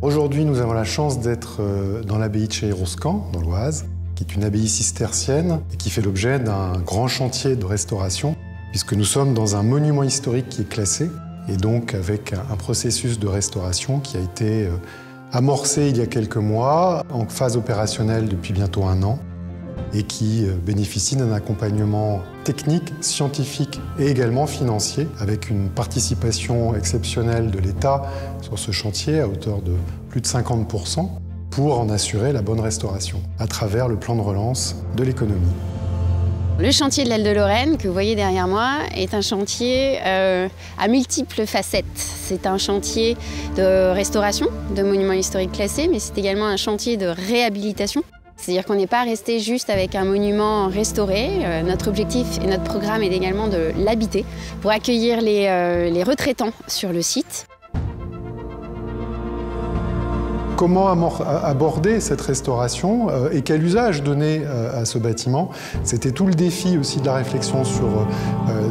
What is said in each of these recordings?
Aujourd'hui, nous avons la chance d'être dans l'abbaye de Chayeroscan, dans l'Oise, qui est une abbaye cistercienne et qui fait l'objet d'un grand chantier de restauration, puisque nous sommes dans un monument historique qui est classé, et donc avec un processus de restauration qui a été amorcé il y a quelques mois, en phase opérationnelle depuis bientôt 1 an, et qui bénéficie d'un accompagnement technique, scientifique et également financier, avec une participation exceptionnelle de l'État sur ce chantier à hauteur de plus de 50% pour en assurer la bonne restauration à travers le plan de relance de l'économie. Le chantier de l'Aile de Lorraine, que vous voyez derrière moi, est un chantier à multiples facettes. C'est un chantier de restauration de monuments historiques classés, mais c'est également un chantier de réhabilitation. C'est-à-dire qu'on n'est pas resté juste avec un monument restauré. Notre objectif et notre programme est également de l'habiter pour accueillir les retraitants sur le site. Comment aborder cette restauration et quel usage donner à ce bâtiment? C'était tout le défi aussi de la réflexion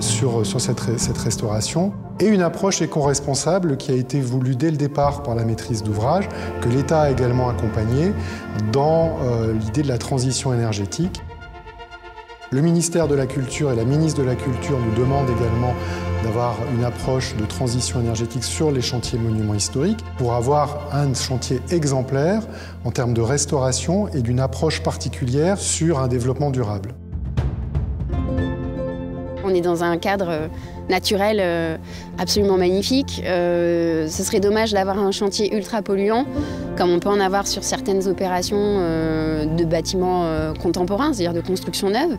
sur cette restauration. Et une approche éco-responsable qui a été voulue dès le départ par la maîtrise d'ouvrage, que l'État a également accompagné dans l'idée de la transition énergétique. Le ministère de la Culture et la ministre de la Culture nous demandent également d'avoir une approche de transition énergétique sur les chantiers monuments historiques pour avoir un chantier exemplaire en termes de restauration et d'une approche particulière sur un développement durable. On est dans un cadre naturel absolument magnifique. Ce serait dommage d'avoir un chantier ultra polluant, comme on peut en avoir sur certaines opérations de bâtiments contemporains, c'est-à-dire de construction neuve.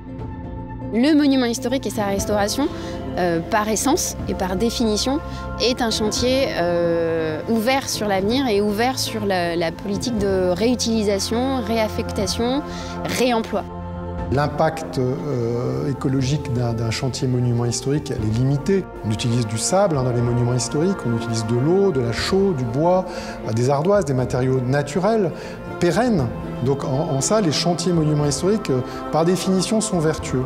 Le monument historique et sa restauration, par essence et par définition, est un chantier ouvert sur l'avenir et ouvert sur la politique de réutilisation, réaffectation, réemploi. L'impact écologique d'un chantier monument historique, elle est limitée. On utilise du sable dans les monuments historiques, on utilise de l'eau, de la chaux, du bois, des ardoises, des matériaux naturels, pérennes. Donc en ça, les chantiers monuments historiques, par définition, sont vertueux.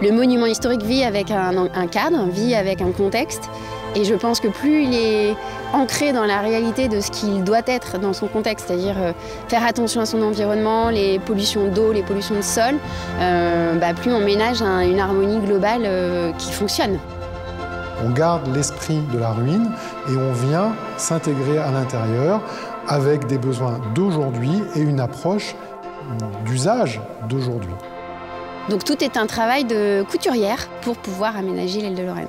Le monument historique vit avec un cadre, vit avec un contexte. Et je pense que plus il est ancré dans la réalité de ce qu'il doit être dans son contexte, c'est-à-dire faire attention à son environnement, les pollutions d'eau, les pollutions de sol, plus on ménage une harmonie globale qui fonctionne. On garde l'esprit de la ruine et on vient s'intégrer à l'intérieur avec des besoins d'aujourd'hui et une approche d'usage d'aujourd'hui. Donc tout est un travail de couturière pour pouvoir aménager l'Aile de Lorraine.